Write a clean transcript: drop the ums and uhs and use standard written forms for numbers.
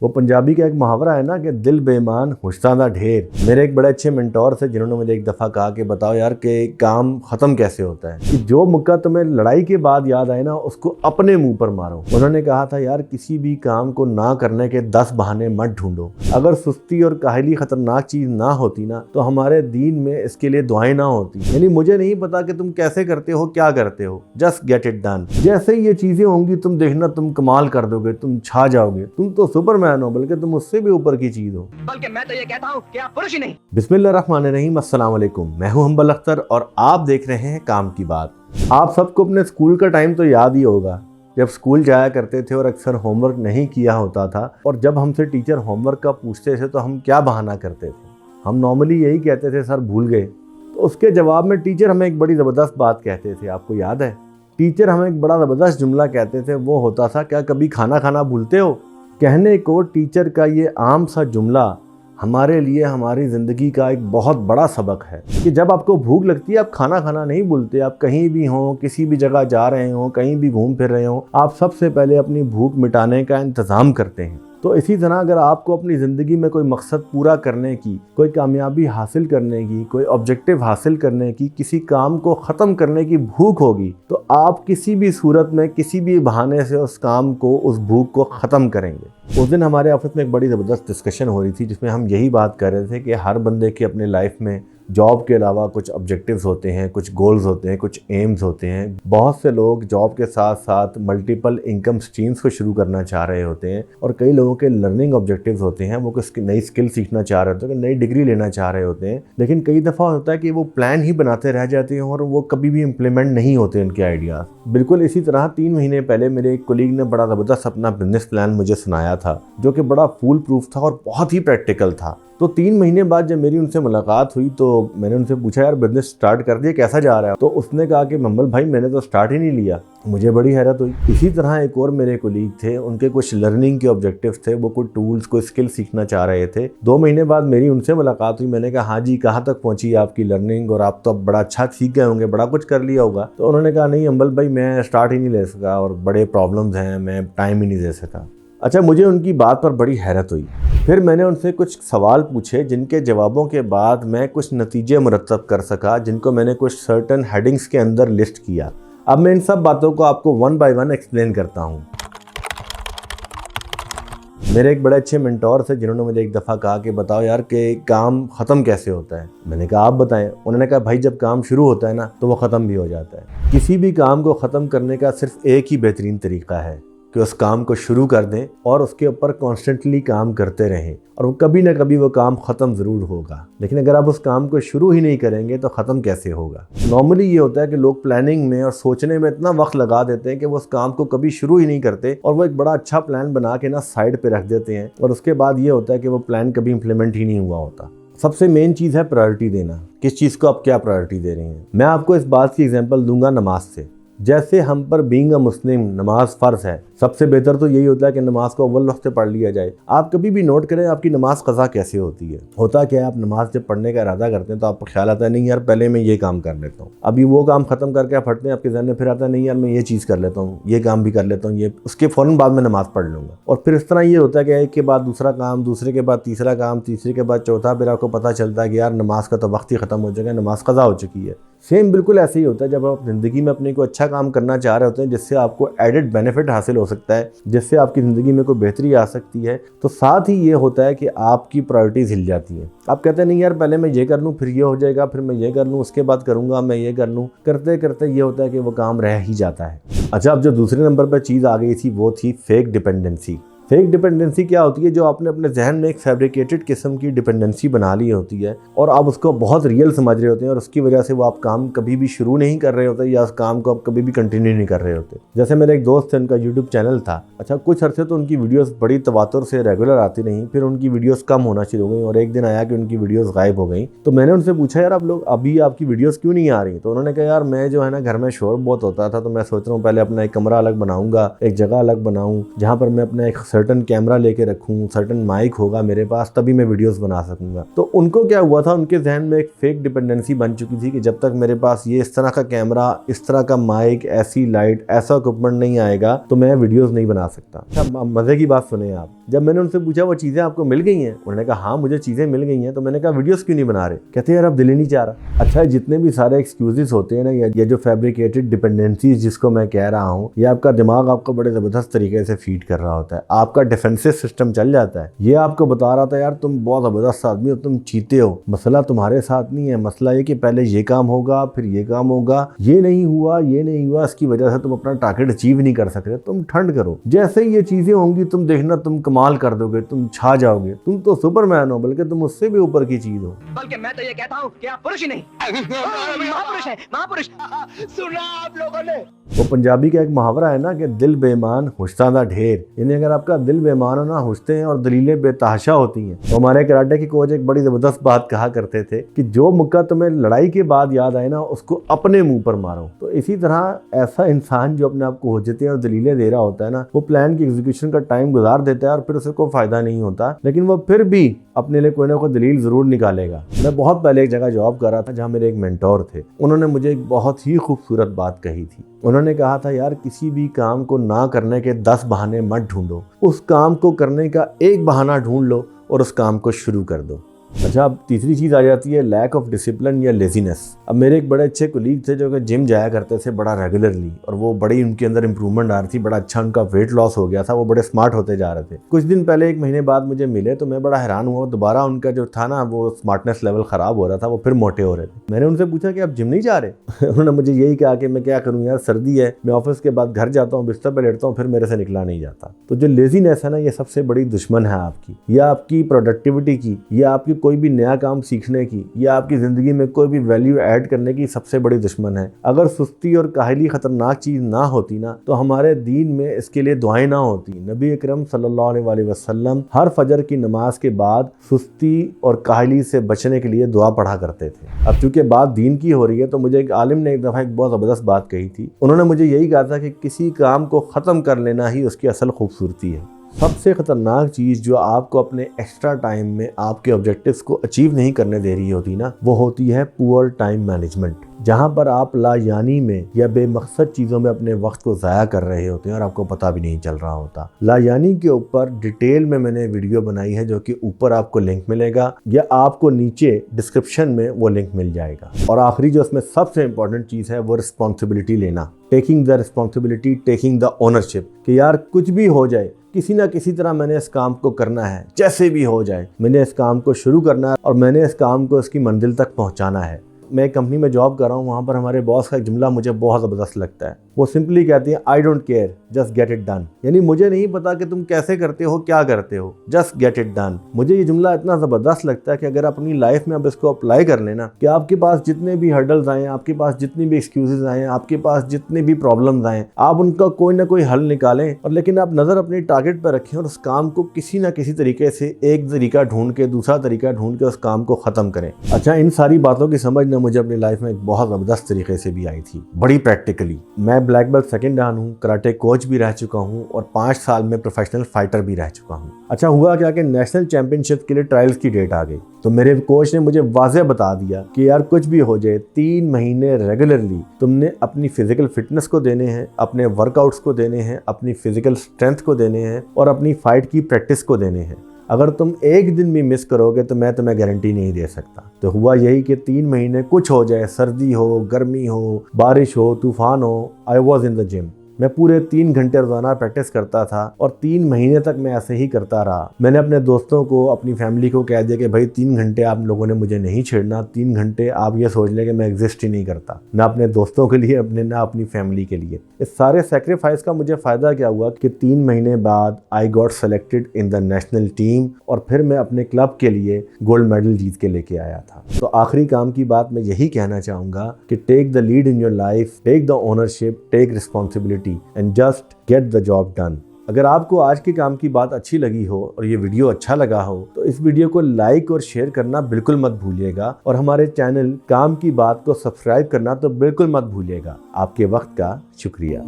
वो पंजाबी का एक मुहावरा है ना कि दिल बेईमान हुस्सादा ढेर। मेरे एक बड़े अच्छे मेंटोर थे जिन्होंने मुझे एक दफ़ा कहा कि बताओ यार कि काम ख़त्म कैसे होता है, कि जो मुक्का तुम्हें लड़ाई के बाद याद आए ना उसको अपने मुंह पर मारो। उन्होंने कहा था यार किसी भी काम को ना करने के 10 बहाने मत ढूंढो। अगर सुस्ती और काहली खतरनाक चीज़ ना होती ना तो हमारे दीन में इसके लिए दुआएं ना होती। यानी मुझे नहीं पता कि तुम कैसे करते हो, क्या करते हो, जस्ट गेट इट डन। जैसे ही ये चीज़ें होंगी तुम देखना तुम कमाल कर दोगे, तुम छा जाओगे, तुम तो सुपरमैन हो, बल्कि तुम उससे भी ऊपर की चीज हो। बल्कि मैं तो ये कहता हूँ कि आप पुरुष ही नहीं। बिस्मिल्लाहिर्रहमानिर्रहीम, अस्सलाम वालेकुम। मैं हूं हम्बल अख्तर और आप देख रहे हैं काम की बात। आप सबको अपने स्कूल का टाइम तो याद ही होगा, जब स्कूल जाया करते थे और अक्सर होमवर्क नहीं किया होता था, और जब हमसे टीचर होमवर्क का पूछते थे तो हम क्या बहाना करते थे। हम नॉर्मली यही कहते थे सर भूल गए। तो उसके जवाब में टीचर हमें एक बड़ी ज़बरदस्त बात कहते थे, आपको याद है? टीचर हमें एक बड़ा ज़बरदस्त जुमला कहते थे, वो होता था क्या कभी खाना खाना भूलते हो। कहने को टीचर का ये आम सा जुमला हमारे लिए हमारी ज़िंदगी का एक बहुत बड़ा सबक है कि जब आपको भूख लगती है आप खाना खाना नहीं भूलते। आप कहीं भी हों, किसी भी जगह जा रहे हों, कहीं भी घूम फिर रहे हों, आप सबसे पहले अपनी भूख मिटाने का इंतज़ाम करते हैं। तो इसी तरह अगर आपको अपनी ज़िंदगी में कोई मकसद पूरा करने की, कोई कामयाबी हासिल करने की, कोई ऑब्जेक्टिव हासिल करने की, किसी काम को ख़त्म करने की भूख होगी तो आप किसी भी सूरत में किसी भी बहाने से उस काम को, उस भूख को ख़त्म करेंगे। उस दिन हमारे ऑफिस में एक बड़ी ज़बरदस्त डिस्कशन हो रही थी जिसमें हम यही बात कर रहे थे कि हर बंदे की अपने लाइफ में जॉब के अलावा कुछ ऑब्जेक्टिव्स होते हैं, कुछ गोल्स होते हैं, कुछ एम्स होते हैं। बहुत से लोग जॉब के साथ साथ मल्टीपल इनकम स्ट्रीम्स को शुरू करना चाह रहे होते हैं, और कई लोगों के लर्निंग ऑब्जेक्टिव्स होते हैं, वो कुछ नई स्किल सीखना चाह रहे होते हैं, नई डिग्री लेना चाह रहे होते हैं। लेकिन कई दफ़ा होता है कि वो प्लान ही बनाते रह जाते हैं और वो कभी भी इम्प्लीमेंट नहीं होते उनके आइडियाज़। बिल्कुल इसी तरह 3 महीने पहले मेरे एक कोलीग ने बड़ा ज़बरदस्त अपना बिजनेस प्लान मुझे सुनाया था, जो कि बड़ा फूल प्रूफ था और बहुत ही प्रैक्टिकल था। तो 3 महीने बाद जब मेरी उनसे मुलाकात हुई तो मैंने उनसे पूछा यार बिजनेस स्टार्ट कर दिया, कैसा जा रहा है? तो उसने कहा कि मंबल भाई मैंने तो स्टार्ट ही नहीं लिया। मुझे बड़ी हैरत हुई। इसी तरह एक और मेरे कोलीग थे, उनके कुछ लर्निंग के ऑब्जेक्टिव्स थे, वो कुछ टूल्स, कोई स्किल सीखना चाह रहे थे। 2 महीने बाद मेरी उनसे मुलाकात हुई। मैंने कहा हाँ जी, कहाँ तक पहुंची आपकी लर्निंग, और आप तो अब बड़ा अच्छा सीख गए होंगे, बड़ा कुछ कर लिया होगा। तो उन्होंने कहा नहीं अंबल भाई मैं स्टार्ट ही नहीं ले सका और बड़े प्रॉब्लम्स हैं, मैं टाइम ही नहीं दे सका। अच्छा, मुझे उनकी बात पर बड़ी हैरत हुई। फिर मैंने उनसे कुछ सवाल पूछे जिनके जवाबों के बाद मैं कुछ नतीजे मुरतब कर सका, जिनको मैंने कुछ सर्टन हेडिंग्स के अंदर लिस्ट किया। अब मैं इन सब बातों को आपको 1 बाय 1 एक्सप्लेन करता हूँ। मेरे एक बड़े अच्छे मेंटोर थे जिन्होंने मुझे एक दफ़ा कहा कि बताओ यार कि काम ख़त्म कैसे होता है। मैंने कहा आप बताएं। उन्होंने कहा भाई जब काम शुरू होता है ना तो वो ख़त्म भी हो जाता है। किसी भी काम को ख़त्म करने का सिर्फ एक ही बेहतरीन तरीका है कि उस काम को शुरू कर दें और उसके ऊपर कॉन्स्टेंटली काम करते रहें, और वो कभी ना कभी वो काम ख़त्म ज़रूर होगा। लेकिन अगर आप उस काम को शुरू ही नहीं करेंगे तो ख़त्म कैसे होगा? नॉर्मली ये होता है कि लोग प्लानिंग में और सोचने में इतना वक्त लगा देते हैं कि वो उस काम को कभी शुरू ही नहीं करते, और वो एक बड़ा अच्छा प्लान बना के ना साइड पे रख देते हैं, और उसके बाद ये होता है कि वो प्लान कभी इम्प्लीमेंट ही नहीं हुआ होता। सबसे मेन चीज़ है प्रायोरिटी देना। किस चीज़ को आप क्या प्रायोरिटी दे रहे हैं? मैं आपको इस बात की एग्जाम्पल दूंगा नमाज से। जैसे हम पर बीइंग अ मुस्लिम नमाज फ़र्ज़ है, सबसे बेहतर तो यही होता है कि नमाज को अव्वल वक्त से पढ़ लिया जाए। आप कभी भी नोट करें आपकी नमाज क़ज़ा कैसे होती है। होता क्या है, आप नमाज जब पढ़ने का इरादा करते हैं तो आपको ख्याल आता है नहीं यार पहले मैं ये काम कर लेता हूँ, अभी वो काम ख़त्म करके आप हटते हैं, आपके ज़हन में फिर आता है नहीं यार मैं ये चीज़ कर लेता हूँ, ये काम भी कर लेता हूँ, ये उसके फ़ौरन बाद में नमाज़ पढ़ लूँगा। और फिर इस तरह ये होता है कि एक के बाद दूसरा काम, दूसरे के बाद तीसरा काम, तीसरे के बाद चौथा, फिर आपको पता चलता है कि यार नमाज का तो वक्त ही ख़त्म हो जाएगा, नमाज क़ज़ा हो चुकी है। सेम बिल्कुल ऐसे ही होता है जब आप ज़िंदगी में अपने को अच्छा काम करना चाह रहे होते हैं जिससे आपको एडेड बेनिफिट हासिल हो सकता है, जिससे आपकी ज़िंदगी में कोई बेहतरी आ सकती है, तो साथ ही ये होता है कि आपकी प्रायोरिटीज़ हिल जाती हैं। आप कहते हैं नहीं यार पहले मैं ये कर लूँ, फिर ये हो जाएगा, फिर मैं ये कर लूँ, उसके बाद करूँगा, मैं ये कर लूँ, करते करते ये होता है कि वो काम रह ही जाता है। अच्छा, अब जो दूसरे नंबर पर चीज़ आ गई थी वो थी फेक डिपेंडेंसी। फेक डिपेंडेंसी क्या होती है? जो आपने अपने जहन में एक फैब्रिकेटेड किस्म की डिपेंडेंसी बना ली होती है और आप उसको बहुत रियल समझ रहे होते हैं, और उसकी वजह से वो आप काम कभी भी शुरू नहीं कर रहे होते या उस काम को आप कभी भी कंटिन्यू नहीं कर रहे होते। जैसे मेरे एक दोस्त थे, उनका यूट्यूब चैनल था। अच्छा, कुछ अरसे तो उनकी वीडियोस बड़ी तवातुर से रेगुलर आती रहीं, फिर उनकी वीडियोस कम होना शुरू हो गई और एक दिन आया कि उनकी वीडियोस गायब हो गई। तो मैंने उनसे पूछा यार आप लोग अभी आपकी वीडियोस क्यों नहीं आ रही? तो उन्होंने कहा यार मैं जो है ना घर में शोर बहुत होता था, तो मैं सोच रहा हूँ पहले अपना एक कमरा अलग बनाऊंगा, एक जगह अलग बनाऊँ जहाँ पर मैं अपना एक सर्टन कैमरा लेके रखूँ, सर्टन माइक होगा मेरे पास, तभी मैं वीडियोस बना सकूंगा। तो उनको क्या हुआ था, उनके जहन में एक फेक डिपेंडेंसी बन चुकी थी कि जब तक मेरे पास ये इस तरह का कैमरा, इस तरह का माइक, ऐसी लाइट, ऐसा इक्विपमेंट नहीं आएगा तो मैं वीडियोस नहीं बना सकता। अच्छा, मजे की बात सुने आप, जब मैंने उनसे पूछा वो चीजें आपको मिल गई हैं, उन्होंने कहा हाँ मुझे चीजें मिल गई हैं, तो मैंने कहा वीडियोस क्यों नहीं बना रहे? कहते हैं यार अब दिल ही नहीं चाह रहा। अच्छा, जितने भी सारे एक्सक्यूजेस होते हैं ना, ये जो फैब्रिकेटेड डिपेंडेंसीज जिसको मैं कह रहा हूँ, ये आपका दिमाग आपको बड़े जबरदस्त तरीके से फीड कर रहा होता है, आपका डिफेंसिव सिस्टम चल जाता है। ये आपको बता रहा था यार तुम बहुत जबरदस्त आदमी हो, तुम चीते हो, मसला तुम्हारे साथ नहीं है, मसला ये कि पहले ये काम होगा फिर ये काम होगा, ये नहीं हुआ, ये नहीं हुआ, इसकी वजह से तुम अपना टारगेट अचीव नहीं कर सकते। तुम ठंड करो, जैसे ही ये चीजें होंगी तुम देखना तुम कमाल कर दोगे, तुम छा जाओगे, तुम तो सुपरमैन हो, बल्कि तुम उससे भी ऊपर की चीज हो। बल्कि मैं तो ये कहता हूँ कि आप पुरुष ही नहीं महापुरुष हैं, महापुरुष। सुना आप लोगों ने? वो पंजाबी का एक मुहावरा है ना कि दिल बेईमान हुश्तादा ढेर, यानी अगर आपका दिल बेईमान हो ना, हुश्ते हैं और दलीलें बेतहाशा होती हैं। तो हमारे कराटे की कोच एक बड़ी जबरदस्त बात कहा करते थे कि जो मुक्का तुम्हें लड़ाई के बाद याद आए ना, उसको अपने मुंह पर मारो। तो इसी तरह ऐसा इंसान जो अपने आप को हुज्जतें और दलीलें दे रहा होता है ना, वो प्लान की एग्जीक्यूशन का टाइम गुजार देता है और फिर उसे कोई फायदा नहीं होता, लेकिन वो फिर भी अपने लिए कोई ना कोई दलील जरूर निकालेगा। मैं बहुत पहले एक जगह जॉब कर रहा था जहाँ मेरे एक मेंटोर थे, उन्होंने मुझे एक बहुत ही खूबसूरत बात कही थी। उन्होंने कहा था यार किसी भी काम को ना करने के 10 बहाने मत ढूंढो, उस काम को करने का एक बहाना ढूंढ लो और उस काम को शुरू कर दो। अच्छा, अब तीसरी चीज़ आ जाती है लैक ऑफ डिसिप्लिन या लेजीनेस। अब मेरे एक बड़े अच्छे कोलीग थे जो कि जिम जाया करते थे बड़ा रेगुलरली, और वो बड़ी उनके अंदर इंप्रूवमेंट आ रही थी, बड़ा अच्छा उनका वेट लॉस हो गया था, वो बड़े स्मार्ट होते जा रहे थे। कुछ दिन पहले, 1 महीने बाद मुझे मिले तो मैं बड़ा हैरान हुआ, दोबारा उनका जो था ना वो स्मार्टनेस लेवल ख़राब हो रहा था, वो फिर मोटे हो रहे थे। मैंने उनसे पूछा कि आप जिम नहीं जा रहे? उन्होंने मुझे यही कहा कि मैं क्या करूँ यार, सर्दी है, मैं ऑफिस के बाद घर जाता हूँ, बिस्तर पर लेटता हूँ, फिर मेरे से निकला नहीं जाता। तो जो लेजीनेस है ना, ये सबसे बड़ी दुश्मन है आपकी, या आपकी प्रोडक्टिविटी की, या आपकी कोई भी नया काम सीखने की, या आपकी ज़िंदगी में कोई भी वैल्यू ऐड करने की सबसे बड़ी दुश्मन है। अगर सुस्ती और काहली ख़तरनाक चीज़ ना होती ना, तो हमारे दीन में इसके लिए दुआएं ना होती। नबी अकरम सल्लल्लाहु अलैहि वसल्लम हर फजर की नमाज के बाद सुस्ती और काहली से बचने के लिए दुआ पढ़ा करते थे। अब चूंकि बात दीन की हो रही है, तो मुझे एक आलिम ने एक दफ़ा एक बहुत ज़बरदस्त बात कही थी। उन्होंने मुझे यही कहा था कि किसी काम को ख़त्म कर लेना ही उसकी असल खूबसूरती है। सबसे ख़तरनाक चीज़ जो आपको अपने एक्स्ट्रा टाइम में आपके ऑब्जेक्टिव्स को अचीव नहीं करने दे रही होती ना, वो होती है पुअर टाइम मैनेजमेंट। जहाँ पर आप लायानी में या बेमकसद चीज़ों में अपने वक्त को ज़ाया कर रहे होते हैं और आपको पता भी नहीं चल रहा होता। लायानी के ऊपर डिटेल में मैंने वीडियो बनाई है, जो कि ऊपर आपको लिंक मिलेगा या आपको नीचे डिस्क्रिप्शन में वो लिंक मिल जाएगा। और आखिरी जो इसमें सबसे इंपॉर्टेंट चीज़ है वो रिस्पॉन्सिबिलिटी लेना, taking the responsibility, taking the ownership, कि यार कुछ भी हो जाए, किसी ना किसी तरह मैंने इस काम को करना है, जैसे भी हो जाए मैंने इस काम को शुरू करना है और मैंने इस काम को इसकी मंजिल तक पहुंचाना है। मैं एक कंपनी में जॉब कर रहा हूँ, वहाँ पर हमारे बॉस का एक जुमला मुझे बहुत ज़बरदस्त लगता है। वो सिंपली कहती है I don't care, just get it done. यानी मुझे नहीं पता कि तुम कैसे करते हो, क्या करते हो, जस्ट गेट इट डन। मुझे ये जुमला इतना ज़बरदस्त लगता है कि अगर अपनी लाइफ में आप इसको अप्लाई कर लेना, कि आपके पास जितने भी हर्डल्स आए, आपके पास जितनी भी एक्सक्यूजेज आए, आपके पास जितने भी प्रॉब्लम्स आए, आप उनका कोई ना कोई हल निकालें, और लेकिन आप नज़र अपनी टारगेट पर रखें और उस काम को किसी ना किसी तरीके से एक तरीका ढूंढ के, दूसरा तरीका ढूंढ के उस काम को ख़त्म करें। अच्छा, इन सारी बातों की समझ ना मुझे अपनी लाइफ में एक बहुत ज़बरदस्त तरीके से भी आई थी, बड़ी प्रैक्टिकली। मैं ब्लैक बेल्ट सेकंड डान हूँ, कराटे कोच भी रह चुका हूँ और 5 साल में प्रोफेशनल फाइटर भी रह चुका हूँ। अच्छा, हुआ क्या कि नेशनल चैंपियनशिप के लिए ट्रायल्स की डेट आ गई, तो मेरे कोच ने मुझे वाज़े बता दिया कि यार कुछ भी हो जाए, 3 महीने रेगुलरली तुमने अपनी फिजिकल फिटनेस को देने हैं, अपने वर्कआउट्स को देने हैं, अपनी फिजिकल स्ट्रेंथ को देने हैं और अपनी फाइट की प्रैक्टिस को देने हैं। अगर तुम एक दिन भी मिस करोगे तो मैं तुम्हें गारंटी नहीं दे सकता। तो हुआ यही कि 3 महीने कुछ हो जाए, सर्दी हो, गर्मी हो, बारिश हो, तूफान हो, I was in the gym. मैं पूरे 3 घंटे रोजाना प्रैक्टिस करता था और 3 महीने तक मैं ऐसे ही करता रहा। मैंने अपने दोस्तों को, अपनी फैमिली को कह दिया कि भाई 3 घंटे आप लोगों ने मुझे नहीं छेड़ना, 3 घंटे आप ये सोच लें कि मैं एग्जिस्ट ही नहीं करता, ना अपने दोस्तों के लिए, अपने ना अपनी फैमिली के लिए। इस सारे सेक्रीफाइस का मुझे फ़ायदा क्या हुआ कि 3 महीने बाद I got selected in the national team और फिर मैं अपने क्लब के लिए गोल्ड मेडल जीत के लेके आया था। तो आखिरी काम की बात मैं यही कहना चाहूँगा कि take the lead in your life, take the ownership, take responsibility and just get the job done। अगर आपको आज के काम की बात अच्छी लगी हो और ये वीडियो अच्छा लगा हो तो इस वीडियो को लाइक और शेयर करना बिल्कुल मत भूलिएगा और हमारे चैनल काम की बात को सब्सक्राइब करना तो बिल्कुल मत भूलिएगा। आपके वक्त का शुक्रिया।